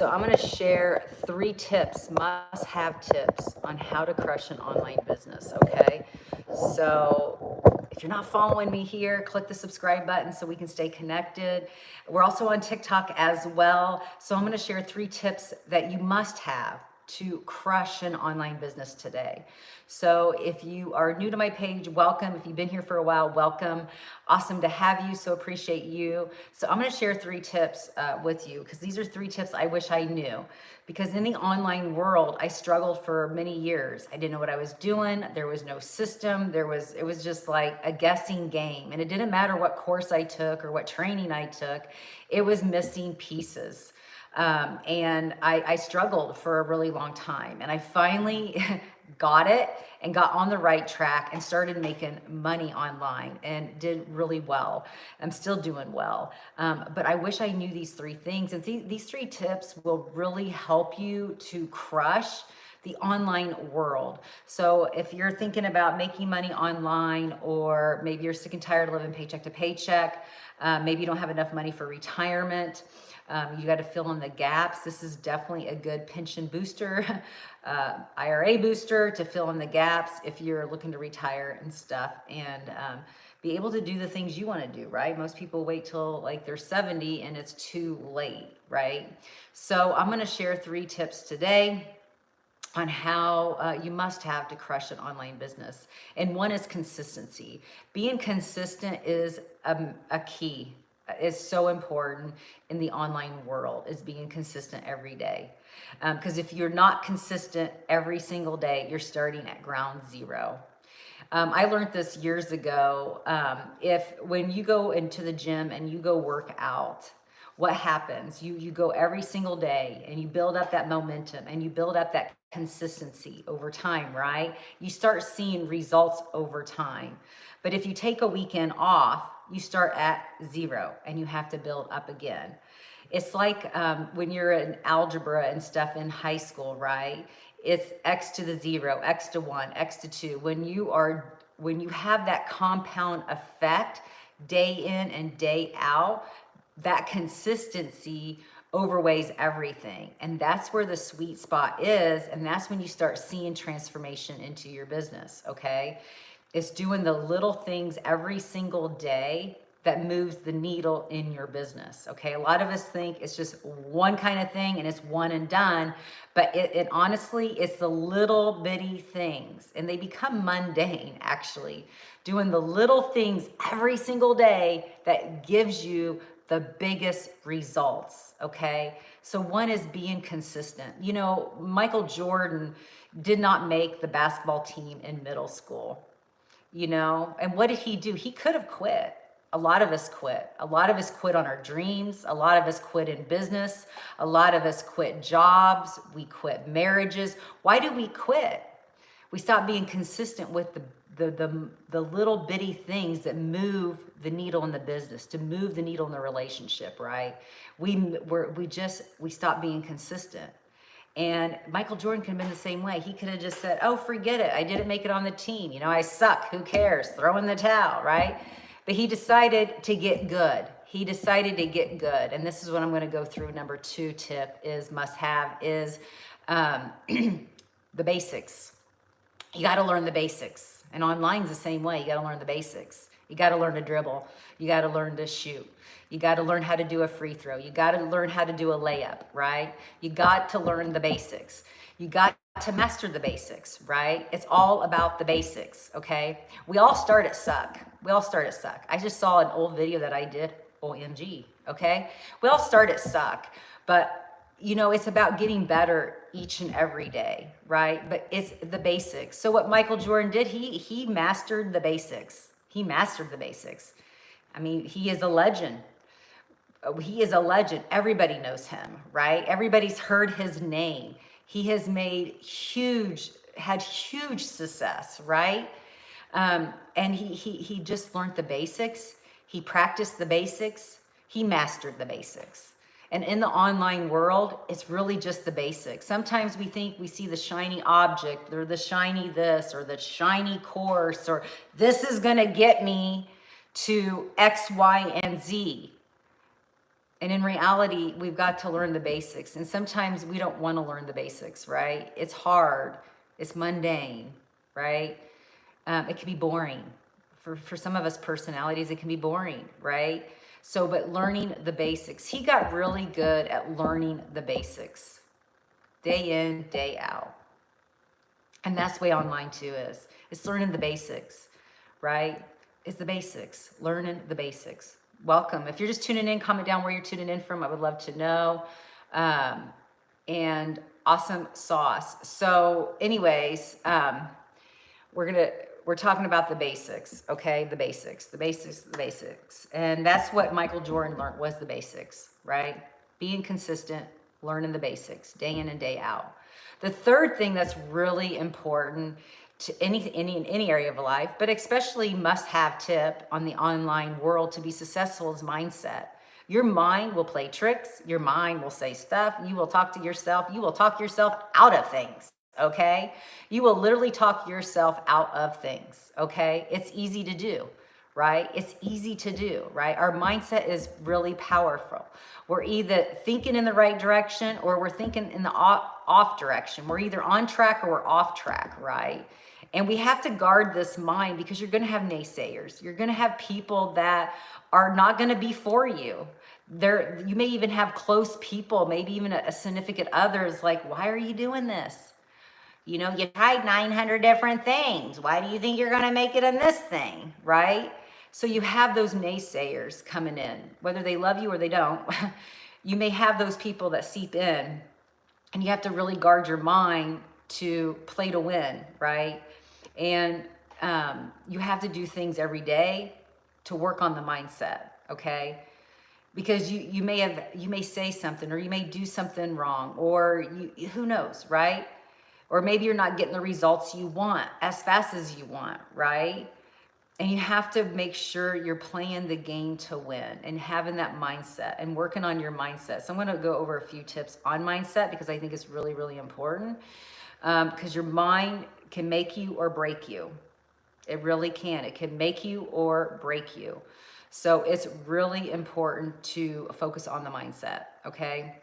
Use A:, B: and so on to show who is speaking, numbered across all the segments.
A: So I'm going to share 3 tips, must-have tips on how to crush an online business, okay? So if you're not following me here, click the subscribe button so we can stay connected. We're also on TikTok as well. So I'm going to share 3 tips that you must have to crush an online business today. So if you are new to my page, welcome. If you've been here for a while, welcome. Awesome to have you, so appreciate you. So I'm gonna share 3 tips with you because these are 3 tips I wish I knew. Because in the online world, I struggled for many years. I didn't know what I was doing. There was no system. It was just like a guessing game. And it didn't matter what course I took or what training I took, it was missing pieces. And I struggled for a really long time. And I finally got it and got on the right track and started making money online and did really well. I'm still doing well. But I wish I knew these 3 things. And these 3 tips will really help you to crush the online world. So if you're thinking about making money online, or maybe you're sick and tired of living paycheck to paycheck, maybe you don't have enough money for retirement, you got to fill in the gaps. This is definitely a good pension booster, IRA booster to fill in the gaps if you're looking to retire and stuff, and be able to do the things you want to do, right? Most people wait till like they're 70 and it's too late, right? So I'm going to share 3 tips today on how you must have to crush an online business. And one is consistency. Being consistent is a key. Is so important in the online world, is being consistent every day. Because if you're not consistent every single day, you're starting at ground zero. I learned this years ago. When you go into the gym and you go work out, what happens? You go every single day and you build up that momentum and you build up that consistency over time, right? You start seeing results over time. But if you take a weekend off, you start at zero and you have to build up again. It's like when you're in algebra and stuff in high school, right? It's x to the 0, x to 1, x to 2. When you have that compound effect day in and day out, that consistency overweighs everything. And that's where the sweet spot is. And that's when you start seeing transformation into your business, okay? It's doing the little things every single day that moves the needle in your business, okay? A lot of us think it's just one kind of thing and it's one and done, but it honestly, it's the little bitty things, and they become mundane, actually. Doing the little things every single day that gives you the biggest results, okay? So one is being consistent. You know, Michael Jordan did not make the basketball team in middle school, you know? And what did he do? He could have quit. A lot of us quit. A lot of us quit on our dreams. A lot of us quit in business. A lot of us quit jobs. We quit marriages. Why do we quit? We stop being consistent with the little bitty things that move the needle in the business, to move the needle in the relationship, right? We stop being consistent. And Michael Jordan could have been the same way. He could have just said, oh, forget it. I didn't make it on the team. You know, I suck. Who cares? Throw in the towel, right? But he decided to get good. He decided to get good. And this is what I'm going to go through. Number 2 tip is must have is the basics. You got to learn the basics. And online's the same way. You got to learn the basics. You got to learn to dribble. You got to learn to shoot. You got to learn how to do a free throw. You got to learn how to do a layup, right? You got to learn the basics. You got to master the basics, right? It's all about the basics, okay? We all start at suck. We all start at suck. I just saw an old video that I did, OMG, okay? We all start at suck, but you know, it's about getting better each and every day, right? But it's the basics. So what Michael Jordan did, he mastered the basics. He mastered the basics. I mean, he is a legend. He is a legend. Everybody knows him, right? Everybody's heard his name. He has had huge success, right? And he just learned the basics. He practiced the basics. He mastered the basics. And in the online world, it's really just the basics. Sometimes we think we see the shiny object or the shiny this or the shiny course, or this is gonna get me to X, Y, and Z. And in reality, we've got to learn the basics. And sometimes we don't want to learn the basics, right? It's hard. It's mundane, right? It can be boring. For some of us personalities, it can be boring, right? So, but learning the basics. He got really good at learning the basics, day in, day out. And that's the way online too is. It's learning the basics, right? It's the basics, learning the basics. Welcome. If you're just tuning in, comment down where you're tuning in from. I would love to know. And awesome sauce. So anyways, we're talking about the basics, okay? The basics. And that's what Michael Jordan learned, was the basics, right? Being consistent, learning the basics, day in and day out. The third thing that's really important to any area of life, but especially must-have tip on the online world to be successful, is mindset. Your mind will play tricks. Your mind will say stuff. You will talk to yourself. You will talk yourself out of things, okay? You will literally talk yourself out of things, okay? It's easy to do, right? It's easy to do, right? Our mindset is really powerful. We're either thinking in the right direction or we're thinking in the off direction. We're either on track or we're off track, right? And we have to guard this mind because you're going to have naysayers. You're going to have people that are not going to be for you. You may even have close people, maybe even a significant others, like, why are you doing this? You know, you tried 900 different things. Why do you think you're going to make it in this thing, right? So you have those naysayers coming in, whether they love you or they don't. You may have those people that seep in, and you have to really guard your mind to play to win, right? And you have to do things every day to work on the mindset, okay? Because you may say something, or you may do something wrong, or who knows, right? Or maybe you're not getting the results you want as fast as you want, right? And you have to make sure you're playing the game to win and having that mindset and working on your mindset. So I'm going to go over a few tips on mindset because I think it's really, really important. Because your mind can make you or break you. It really can. It can make you or break you. So it's really important to focus on the mindset, okay?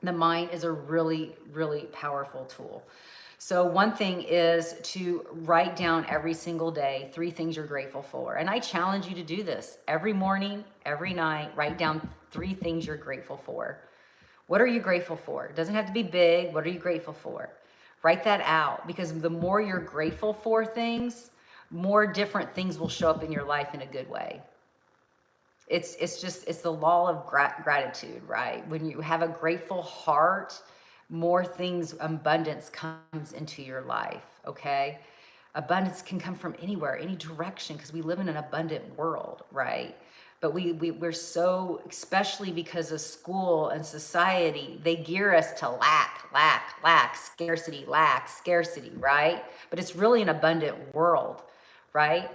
A: The mind is a really, really powerful tool. So one thing is to write down every single day 3 things you're grateful for. And I challenge you to do this every morning, every night. Write down 3 things you're grateful for. What are you grateful for? It doesn't have to be big. What are you grateful for? Write that out, because the more you're grateful for things, more different things will show up in your life in a good way. It's the law of gratitude, right? When you have a grateful heart, more things, abundance comes into your life, okay? Abundance can come from anywhere, any direction, because we live in an abundant world, right? But we're so, especially because of school and society, they gear us to lack, scarcity, right? But it's really an abundant world, right?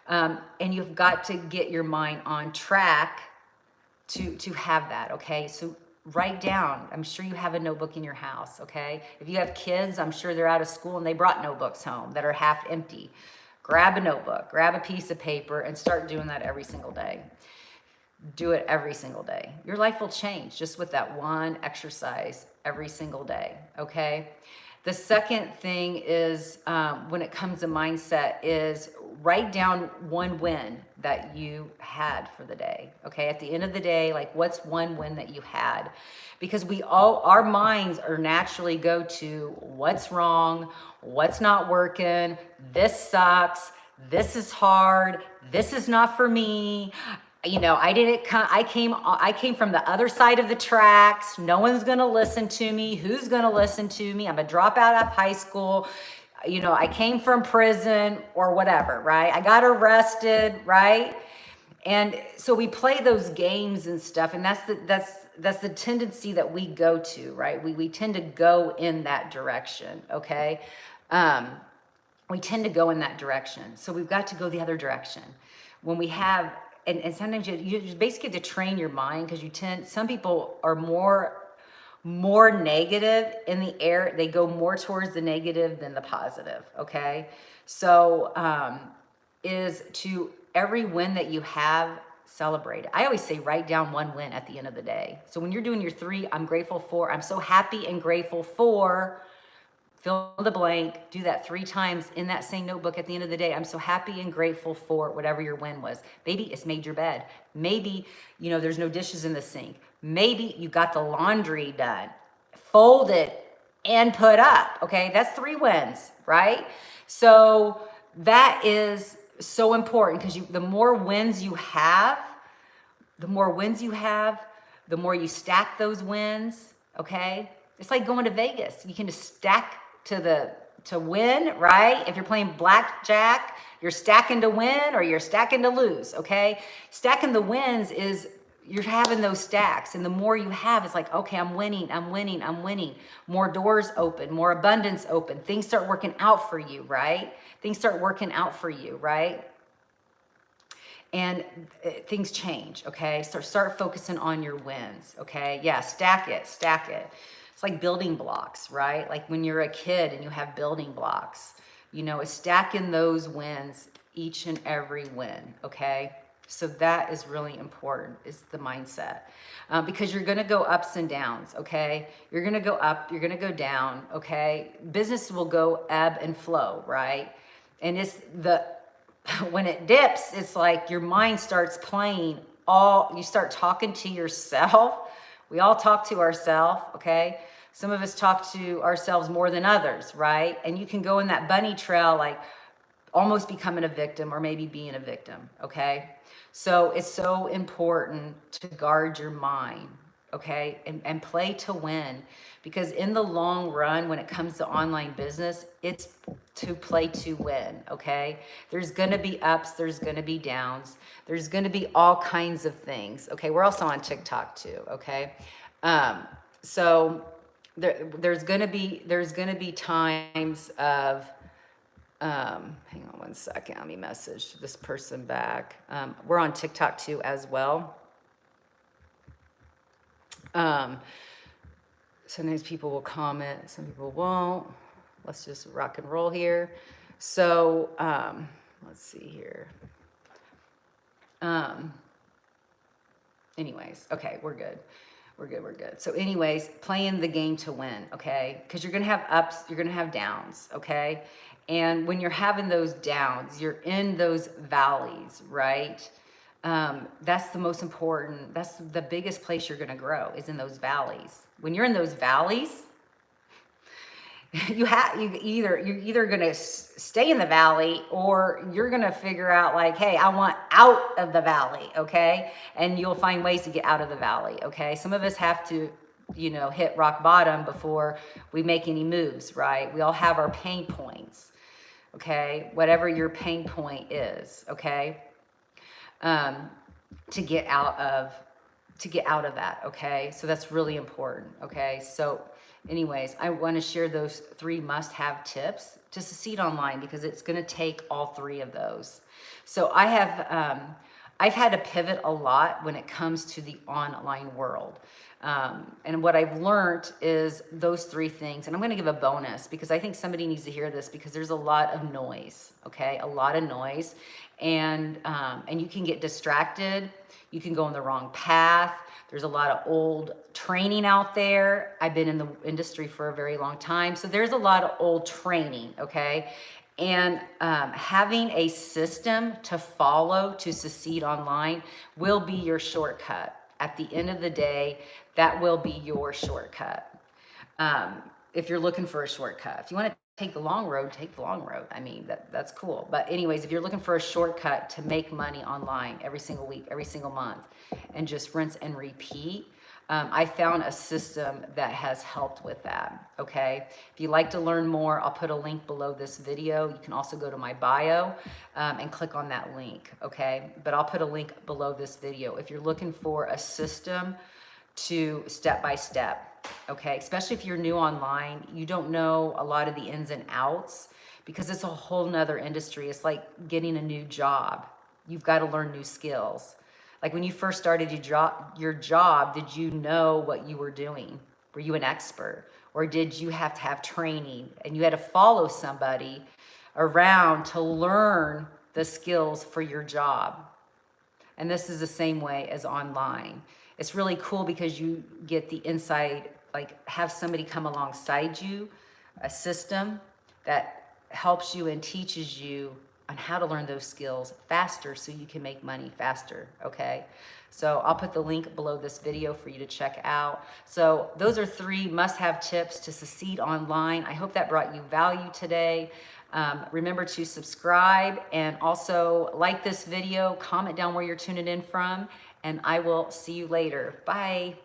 A: And you've got to get your mind on track to have that, okay? So write down. I'm sure you have a notebook in your house, okay? If you have kids, I'm sure they're out of school and they brought notebooks home that are half empty. Grab a notebook, grab a piece of paper, and start doing that every single day. Do it every single day. Your life will change just with that one exercise every single day, okay? The second thing is, when it comes to mindset, is write down one win that you had for the day, okay? At the end of the day, like, what's one win that you had? Because our minds are naturally go to what's wrong, what's not working, this sucks, this is hard, this is not for me. You know, I came from the other side of the tracks. No one's going to listen to me. Who's going to listen to me? I'm a dropout of high school. You know, I came from prison or whatever, right? I got arrested, right? And so we play those games and stuff, and that's the tendency that we go to, right? We tend to go in that direction, okay? We tend to go in that direction. So we've got to go the other direction. When we have, and sometimes you just basically have to train your mind, because some people are more negative in the air. They go more towards the negative than the positive, okay? So is to every win that you have, celebrate it. I always say write down one win at the end of the day. So when you're doing your 3, I'm grateful for, I'm so happy and grateful for, fill the blank, do that 3 times in that same notebook at the end of the day. I'm so happy and grateful for whatever your win was. Maybe it's made your bed. Maybe, there's no dishes in the sink. Maybe you got the laundry done, folded, and put up. Okay, that's 3 wins, right? So that is so important, because the more wins you have, the more you stack those wins. Okay, it's like going to Vegas. You can just stack to win, right? If you're playing blackjack, you're stacking to win or you're stacking to lose. Okay, stacking the wins is you're having those stacks, and the more you have, it's like, okay, I'm winning. More doors open, more abundance open. Things start working out for you, right? And things change, okay? Start focusing on your wins, okay? Yeah, stack it. It's like building blocks, right? Like when you're a kid and you have building blocks, it's stacking those wins, each and every win, okay? So that is really important, is the mindset. Because you're gonna go ups and downs, okay? You're gonna go up, you're gonna go down, okay? Business will go ebb and flow, right? And when it dips, it's like your mind starts playing you start talking to yourself. We all talk to ourselves, okay? Some of us talk to ourselves more than others, right? And you can go in that bunny trail, like almost becoming a victim or maybe being a victim, okay? So it's so important to guard your mind, okay? And play to win, because in the long run, when it comes to online business, it's to play to win, okay? There's gonna be ups, there's gonna be downs, there's gonna be all kinds of things, okay? We're also on TikTok too, okay? So there's gonna be times of, hang on one second, let me message this person back. We're on TikTok too as well. Sometimes people will comment, some people won't. Let's just rock and roll here. So, let's see here. Anyways, okay, we're good. So anyways, playing the game to win, okay? Because you're gonna have ups, you're gonna have downs, okay? And when you're having those downs, you're in those valleys, right? That's the most important, that's the biggest place you're gonna grow, is in those valleys. When you're in those valleys, you're either gonna stay in the valley, or you're gonna figure out like, hey, I want out of the valley, okay? And you'll find ways to get out of the valley, okay? Some of us have to, hit rock bottom before we make any moves, right? We all have our pain points, okay? Whatever your pain point is, okay? To get out of that, okay? So that's really important, okay? So anyways, I want to share those 3 must-have tips to succeed online, because it's going to take all 3 of those. So I've had to pivot a lot when it comes to the online world. And what I've learned is those 3 things. And I'm going to give a bonus, because I think somebody needs to hear this, because there's a lot of noise, okay? A lot of noise. And you can get distracted. You can go on the wrong path. There's a lot of old training out there. I've been in the industry for a very long time. So there's a lot of old training, okay? And having a system to follow to succeed online will be your shortcut. At the end of the day, that will be your shortcut. If you're looking for a shortcut, if you want to take the long road, take the long road. I mean, that's cool. But anyways, if you're looking for a shortcut to make money online every single week, every single month, and just rinse and repeat, I found a system that has helped with that, okay? If you'd like to learn more, I'll put a link below this video. You can also go to my bio and click on that link, okay? But I'll put a link below this video. If you're looking for a system to step-by-step, okay? Especially if you're new online, you don't know a lot of the ins and outs, because it's a whole nother industry. It's like getting a new job. You've got to learn new skills. Like when you first started your job, did you know what you were doing? Were you an expert? Or did you have to have training and you had to follow somebody around to learn the skills for your job? And this is the same way as online. It's really cool because you get the inside, like have somebody come alongside you, a system that helps you and teaches you on how to learn those skills faster so you can make money faster, okay? So I'll put the link below this video for you to check out. So those are 3 must-have tips to succeed online. I hope that brought you value today. Remember to subscribe and also like this video, comment down where you're tuning in from, and I will see you later. Bye.